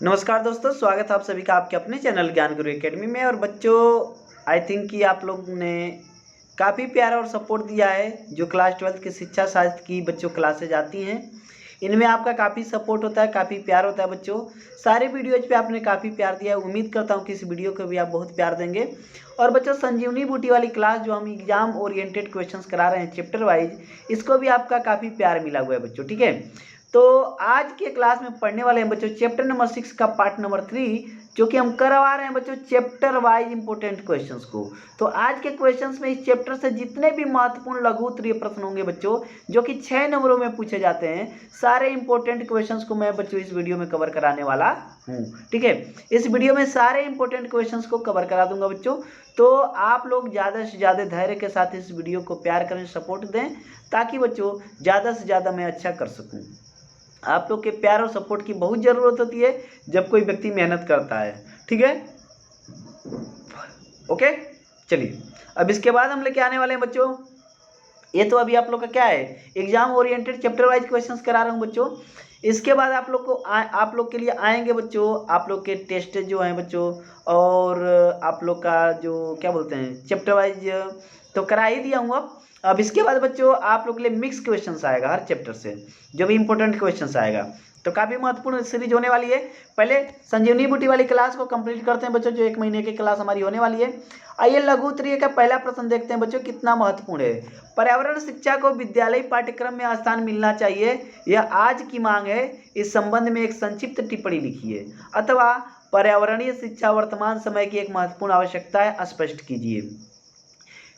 नमस्कार दोस्तों, स्वागत है आप सभी का आपके अपने चैनल ज्ञान गुरु एकेडमी में। और बच्चों, आई थिंक कि आप लोग ने काफ़ी प्यारा और सपोर्ट दिया है। जो क्लास 12th की शिक्षा शास्त्र की बच्चों क्लासेज आती हैं, इनमें आपका काफ़ी सपोर्ट होता है, काफ़ी प्यार होता है। बच्चों, सारे वीडियोज पे आपने काफ़ी प्यार दिया है। उम्मीद करता हूँ कि इस वीडियो को भी आप बहुत प्यार देंगे। और बच्चों, संजीवनी बूटी वाली क्लास जो हम एग्जाम ओरिएंटेड क्वेश्चंस करा रहे हैं चैप्टर वाइज, इसको भी आपका काफ़ी प्यार मिला हुआ है बच्चों। ठीक है, तो आज के क्लास में पढ़ने वाले हैं बच्चों चैप्टर नंबर 6 का पार्ट नंबर 3, जो कि हम करवा रहे हैं बच्चों चैप्टर वाइज इंपॉर्टेंट क्वेश्चंस को। तो आज के क्वेश्चंस में इस चैप्टर से जितने भी महत्वपूर्ण लघु उत्तरीय प्रश्न होंगे बच्चों, जो कि 6 नंबरों में पूछे जाते हैं, सारे इंपॉर्टेंट क्वेश्चंस को मैं बच्चों इस वीडियो में कवर कराने वाला हूँ। ठीक है, इस वीडियो में सारे इंपॉर्टेंट क्वेश्चंस को कवर करा दूंगा बच्चों। तो आप लोग ज़्यादा से ज़्यादा धैर्य के साथ इस वीडियो को प्यार करें, सपोर्ट दें, ताकि बच्चों ज़्यादा से ज़्यादा मैं अच्छा कर सकूँ। आप लोग के प्यार और सपोर्ट की बहुत ज़रूरत होती है जब कोई व्यक्ति मेहनत करता है। ठीक है, ओके, चलिए अब इसके बाद हम लेके आने वाले हैं बच्चों। ये तो अभी आप लोग का क्या है, exam oriented chapter wise questions करा रहा हूँ बच्चों। इसके बाद आप लोग को आप लोग के लिए आएंगे बच्चों आप लोग के टेस्ट जो हैं बच्चों, और आप लोग का जो क्या बोलते हैं चैप्टर वाइज तो करा ही दिया हूँ। अब इसके बाद बच्चों आप लोग के लिए मिक्स क्वेश्चंस आएगा हर चैप्टर से, जो भी इंपॉर्टेंट क्वेश्चंस आएगा। तो काफ़ी महत्वपूर्ण सीरीज होने वाली है। पहले संजीवनी बूटी वाली क्लास को कंप्लीट करते हैं बच्चों, जो 1 महीने की क्लास हमारी होने वाली है। आइए लघु उत्तरीय का पहला प्रश्न देखते हैं बच्चों, कितना महत्वपूर्ण है। पर्यावरण शिक्षा को विद्यालय पाठ्यक्रम में स्थान मिलना चाहिए, यह आज की मांग है। इस संबंध में एक संक्षिप्त टिप्पणी लिखिए। अथवा पर्यावरणीय शिक्षा वर्तमान समय की एक महत्वपूर्ण आवश्यकता है, स्पष्ट कीजिए।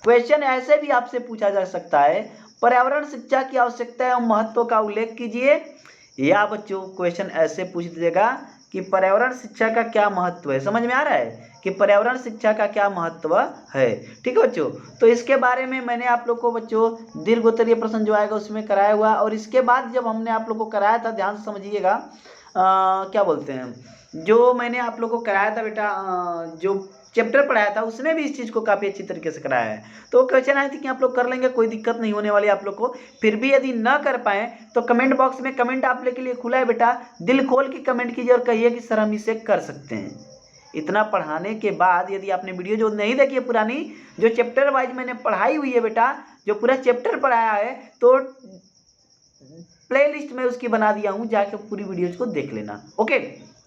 क्वेश्चन ऐसे भी आपसे पूछा जा सकता है, पर्यावरण शिक्षा की आवश्यकता एवं महत्व का उल्लेख कीजिए। या बच्चों क्वेश्चन ऐसे पूछ दीजिएगा कि पर्यावरण शिक्षा का क्या महत्व है। समझ में आ रहा है कि पर्यावरण शिक्षा का क्या महत्व है। ठीक है बच्चों, तो इसके बारे में मैंने आप लोग को बच्चों दीर्घ उत्तरीय प्रश्न जो आएगा उसमें कराया हुआ। और इसके बाद जब हमने आप लोग को कराया था, ध्यान से समझिएगा, क्या बोलते हैं, जो मैंने आप लोग को कराया था बेटा, जो चैप्टर पढ़ाया था उसमें भी इस चीज़ को काफ़ी अच्छी तरीके से कराया है। तो क्वेश्चन आए थे कि आप लोग कर लेंगे, कोई दिक्कत नहीं होने वाली आप लोग को। फिर भी यदि ना कर पाए तो कमेंट बॉक्स में कमेंट आप लोग के लिए खुला है बेटा, दिल खोल के कमेंट कीजिए और कहिए कि सर हम इसे कर सकते हैं। इतना पढ़ाने के बाद यदि आपने वीडियो जो नहीं देखी है पुरानी, जो चैप्टर वाइज मैंने पढ़ाई हुई है बेटा, जो पूरा चैप्टर पढ़ाया है, तो प्ले लिस्ट में उसकी बना दिया हूँ, जाके पूरी वीडियोज को देख लेना। ओके,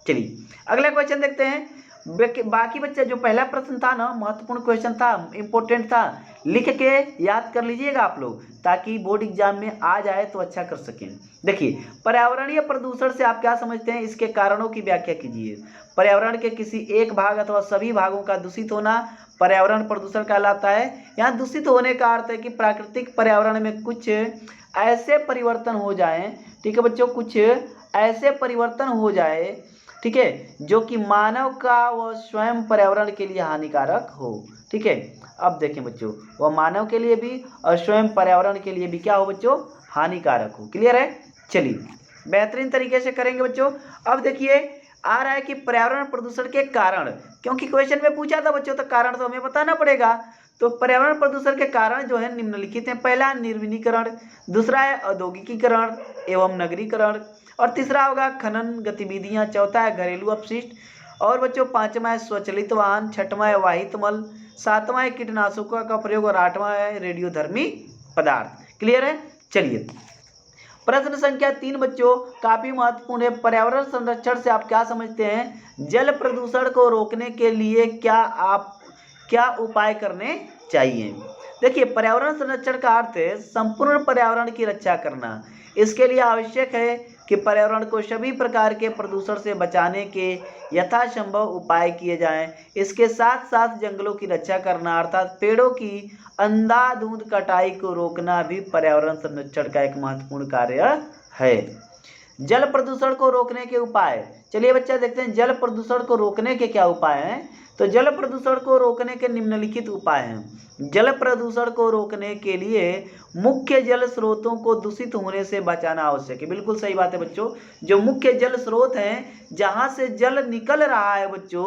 चलिए अगला क्वेश्चन देखते हैं। बाकी बच्चे, जो पहला प्रश्न था ना, महत्वपूर्ण क्वेश्चन था, इंपॉर्टेंट था, लिख के याद कर लीजिएगा आप लोग, ताकि बोर्ड एग्जाम में आ जाए तो अच्छा कर सकें। देखिए, पर्यावरणीय प्रदूषण से आप क्या समझते हैं, इसके कारणों की व्याख्या कीजिए। पर्यावरण के किसी एक भाग अथवा सभी भागों का दूषित होना पर्यावरण प्रदूषण कहलाता है। यहाँ दूषित होने का अर्थ है कि प्राकृतिक पर्यावरण में कुछ ऐसे परिवर्तन हो जाएं, ठीक है बच्चों, कुछ ऐसे परिवर्तन हो जाए, ठीक है, जो कि मानव का व स्वयं पर्यावरण के लिए हानिकारक हो। ठीक है, अब देखें बच्चों, वह मानव के लिए भी और स्वयं पर्यावरण के लिए भी क्या हो बच्चों, हानिकारक हो। क्लियर है, चलिए बेहतरीन तरीके से करेंगे बच्चों। अब देखिए आ रहा है कि पर्यावरण प्रदूषण के कारण, क्योंकि क्वेश्चन में पूछा था बच्चों, तो कारण तो हमें बताना पड़ेगा। तो पर्यावरण प्रदूषण के कारण जो है निम्नलिखित हैं। पहला निर्वनीकरण, दूसरा है औद्योगिकीकरण एवं नगरीकरण, और तीसरा होगा खनन गतिविधियां, चौथा है घरेलू अपशिष्ट, और बच्चों पांचवा है स्वचालित वाहन, छठवां है वाहित मल, सातवां है कीटनाशकों का प्रयोग, और आठवां है रेडियोधर्मी पदार्थ। क्लियर है, चलिए प्रश्न संख्या 3 बच्चों काफी महत्वपूर्ण है। पर्यावरण संरक्षण से आप क्या समझते हैं, जल प्रदूषण को रोकने के लिए क्या उपाय करने चाहिए। देखिए, पर्यावरण संरक्षण का अर्थ है संपूर्ण पर्यावरण की रक्षा करना। इसके लिए आवश्यक है कि पर्यावरण को सभी प्रकार के प्रदूषण से बचाने के यथासंभव उपाय किए जाएं। इसके साथ साथ जंगलों की रक्षा करना अर्थात पेड़ों की अंधाधुंध कटाई को रोकना भी पर्यावरण संरक्षण का एक महत्वपूर्ण कार्य है। जल प्रदूषण को रोकने के उपाय, चलिए बच्चा देखते हैं जल प्रदूषण को रोकने के क्या उपाय हैं। तो जल प्रदूषण को रोकने के निम्नलिखित उपाय हैं। जल प्रदूषण को रोकने के लिए मुख्य जल स्रोतों को दूषित होने से बचाना आवश्यक है। बिल्कुल सही बात है बच्चों, जो मुख्य जल स्रोत हैं, जहां से जल निकल रहा है बच्चों,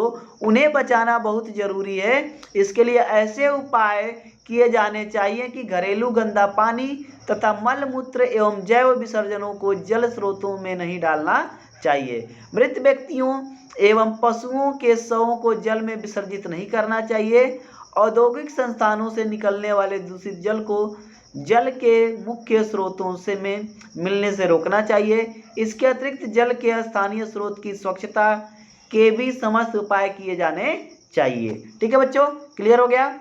उन्हें बचाना बहुत जरूरी है। इसके लिए ऐसे उपाय किए जाने चाहिए कि घरेलू गंदा पानी तथा मल मूत्र एवं जैव विसर्जनों को जल स्रोतों में नहीं डालना चाहिए। मृत व्यक्तियों एवं पशुओं के शवों को जल में विसर्जित नहीं करना चाहिए। औद्योगिक संस्थानों से निकलने वाले दूषित जल को जल के मुख्य स्रोतों से में मिलने से रोकना चाहिए। इसके अतिरिक्त जल के स्थानीय स्रोत की स्वच्छता के भी समस्त उपाय किए जाने चाहिए। ठीक है बच्चों, क्लियर हो गया?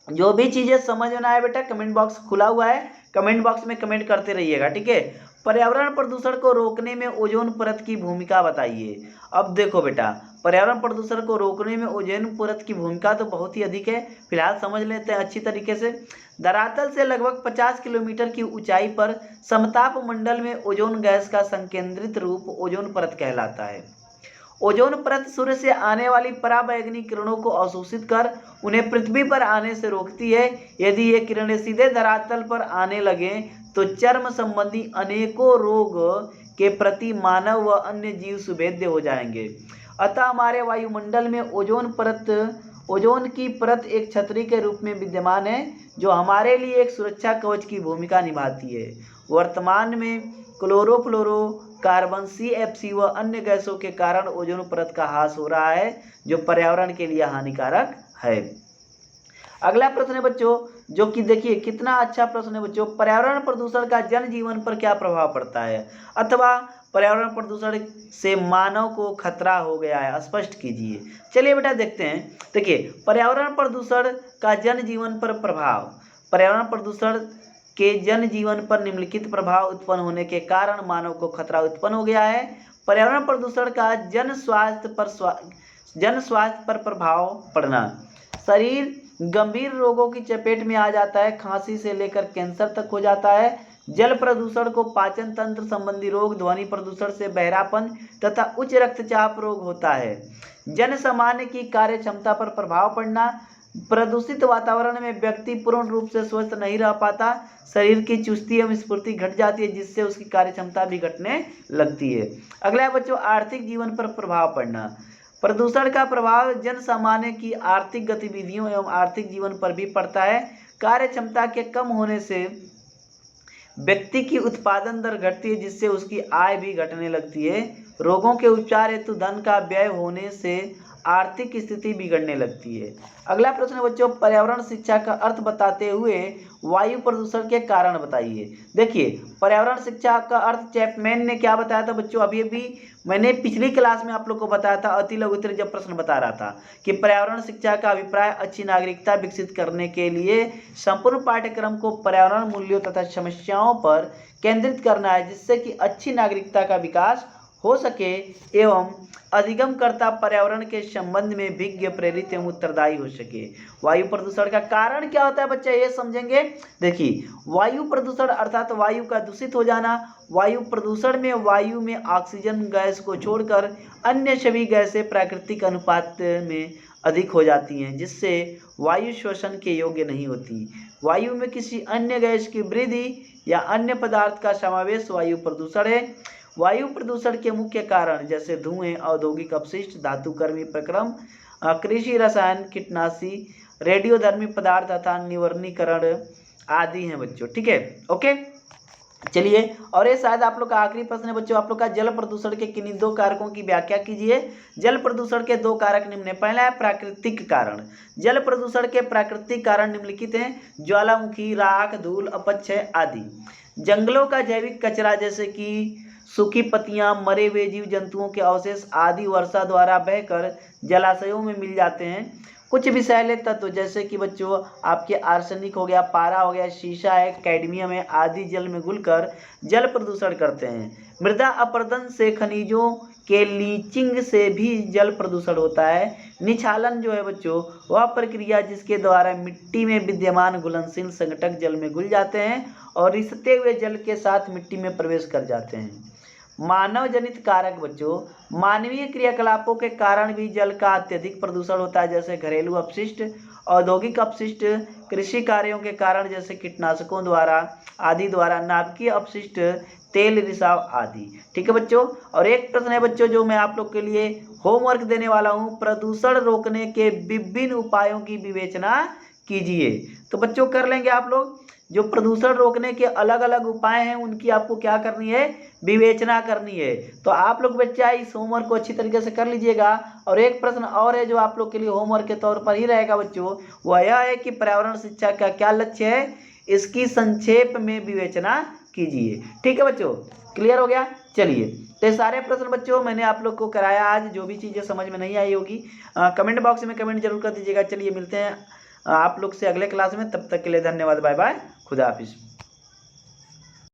जो भी चीजें समझ में ना आए बेटा, कमेंट बॉक्स खुला हुआ है, कमेंट बॉक्स में कमेंट करते रहिएगा। ठीक है। पर्यावरण प्रदूषण को रोकने में ओजोन परत की भूमिका बताइए। अब देखो बेटा, पर्यावरण प्रदूषण को रोकने में ओजोन परत की भूमिका तो बहुत ही अधिक है। फिलहाल समझ लेते हैं अच्छी तरीके से। धरातल से लगभग 50 किलोमीटर की ऊंचाई पर समताप मंडल में ओजोन गैस का संकेंद्रित रूप ओजोन परत कहलाता है। ओजोन परत सूर्य से आने वाली पराबैंगनी किरणों को अवशोषित कर उन्हें पृथ्वी पर आने से रोकती है। यदि ये किरणें सीधे धरातल पर आने लगें तो चर्म संबंधी अनेकों रोग के प्रति मानव व अन्य जीव सुभेद्य हो जाएंगे। अतः हमारे वायुमंडल में ओजोन की परत एक छतरी के रूप में विद्यमान है, जो हमारे लिए एक सुरक्षा कवच की भूमिका निभाती है। वर्तमान में क्लोरोफ्लोरो कार्बन, CFC व अन्य गैसों के कारण ओजोन परत का ह्रास हो रहा है, जो पर्यावरण के लिए हानिकारक है। अगला प्रश्न है बच्चों, जो कि देखिए कितना अच्छा प्रश्न है बच्चों। पर्यावरण प्रदूषण का जनजीवन पर क्या प्रभाव पड़ता है, अथवा पर्यावरण प्रदूषण से मानव को खतरा हो गया है, स्पष्ट कीजिए। चलिए बेटा देखते हैं। देखिए, पर्यावरण प्रदूषण का जनजीवन पर प्रभाव। पर्यावरण प्रदूषण के जनजीवन पर निम्नलिखित प्रभाव उत्पन्न होने के कारण मानव को खतरा उत्पन्न हो गया है। पर्यावरण प्रदूषण का जन स्वास्थ्य पर प्रभाव पड़ना। शरीर गंभीर रोगों की चपेट में आ जाता है, खांसी से लेकर कैंसर तक हो जाता है। जल प्रदूषण को पाचन तंत्र संबंधी रोग, ध्वनि प्रदूषण से बहरापन तथा उच्च रक्तचाप रोग होता है। जन सामान्य की कार्य क्षमता पर प्रभाव पड़ना। प्रदूषित वातावरण में व्यक्ति पूर्ण रूप से स्वस्थ नहीं रह पाता। शरीर की चुस्ती एवं स्फूर्ति घट जाती है, जिससे उसकी कार्य क्षमता भी घटने लगती है। अगला है बच्चों, आर्थिक जीवन पर प्रभाव पड़ना। प्रदूषण का प्रभाव जन सामान्य की आर्थिक गतिविधियों एवं आर्थिक जीवन पर भी पड़ता है। कार्य क्षमता के कम होने से व्यक्ति की उत्पादन दर घटती है, जिससे उसकी आय भी घटने लगती है। रोगों के उपचार हेतु धन का व्यय होने से आर्थिक स्थिति बिगड़ने लगती है। अगला प्रश्न बच्चों, पर्यावरण शिक्षा का अर्थ बताते हुए वायु प्रदूषण के कारण बताइए। देखिए, पर्यावरण शिक्षा का अर्थ चैपमैन ने क्या बताया था बच्चों, अभी मैंने पिछली क्लास में आप लोग को बताया था, अति लघुत्तर जब प्रश्न बता रहा था कि पर्यावरण शिक्षा का अभिप्राय अच्छी नागरिकता विकसित करने के लिए संपूर्ण पाठ्यक्रम को पर्यावरण मूल्यों तथा समस्याओं पर केंद्रित करना है, जिससे कि अच्छी नागरिकता का विकास हो सके एवं अधिगमकर्ता पर्यावरण के संबंध में विज्ञ, प्रेरित एवं उत्तरदायी हो सके। वायु प्रदूषण का कारण क्या होता है बच्चा, ये समझेंगे। देखिए, वायु प्रदूषण अर्थात वायु का दूषित हो जाना। वायु प्रदूषण में वायु में ऑक्सीजन गैस को छोड़कर अन्य सभी गैसें प्राकृतिक अनुपात में अधिक हो जाती हैं, जिससे वायु श्वसन के योग्य नहीं होती। वायु में किसी अन्य गैस की वृद्धि या अन्य पदार्थ का समावेश वायु प्रदूषण है। वायु प्रदूषण के मुख्य कारण जैसे धुएं, औद्योगिक अपशिष्ट, धातुकर्मी प्रक्रम, कृषि रसायन, कीटनाशी, रेडियोधर्मी पदार्थ तथा निवर्णीकरण आदि हैं बच्चों। ठीक है, ओके। चलिए, और ये शायद आप लोग का आखिरी प्रश्न है बच्चों, आप लोग का जल प्रदूषण के किन्हीं दो कारकों की व्याख्या कीजिए। जल प्रदूषण के दो कारक निम्न है। पहला है प्राकृतिक कारण। जल प्रदूषण के प्राकृतिक कारण निम्नलिखित हैं: ज्वालामुखी, राख, धूल, अपक्षय आदि। जंगलों का जैविक कचरा जैसे कि सूखी पत्तियां, मरे हुए जीव जंतुओं के अवशेष आदि वर्षा द्वारा बहकर जलाशयों में मिल जाते हैं। कुछ विषैले तत्व जैसे कि बच्चों आपके आर्सेनिक हो गया, पारा हो गया, शीशा है, कैडमियम है आदि जल में घुलकर जल प्रदूषण करते हैं। मृदा अपरदन से, खनिजों के लीचिंग से भी जल प्रदूषण होता है। निछालन जो है बच्चों, वह प्रक्रिया जिसके द्वारा मिट्टी में विद्यमान घुलनशील संघटक जल में घुल जाते हैं और रिसते हुए जल के साथ मिट्टी में प्रवेश कर जाते हैं। मानव जनित कारक बच्चों, मानवीय क्रियाकलापों के कारण भी जल का अत्यधिक प्रदूषण होता है, जैसे घरेलू अपशिष्ट, औद्योगिक अपशिष्ट, कृषि कार्यों के कारण जैसे कीटनाशकों द्वारा आदि द्वारा, नाभिकीय अपशिष्ट, तेल रिसाव आदि। ठीक है बच्चों, और एक प्रश्न है बच्चों जो मैं आप लोग के लिए होमवर्क देने वाला हूँ, प्रदूषण रोकने के विभिन्न उपायों की विवेचना कीजिए। तो बच्चों कर लेंगे आप लोग। जो प्रदूषण रोकने के अलग अलग उपाय हैं उनकी आपको क्या करनी है, विवेचना करनी है। तो आप लोग बच्चा इस होमवर्क को अच्छी तरीके से कर लीजिएगा। और एक प्रश्न और है जो आप लोग के लिए होमवर्क के तौर पर ही रहेगा बच्चों, वह यह है कि पर्यावरण शिक्षा का क्या लक्ष्य है, इसकी संक्षेप में विवेचना कीजिए। ठीक है बच्चों, क्लियर हो गया। चलिए, तो सारे प्रश्न बच्चों मैंने आप लोग को कराया आज। जो भी चीज़ें समझ में नहीं आई होगी कमेंट बॉक्स में कमेंट जरूर कर दीजिएगा। चलिए मिलते हैं आप लोग से अगले क्लास में, तब तक के लिए धन्यवाद, बाय बाय, खुदा हाफिज।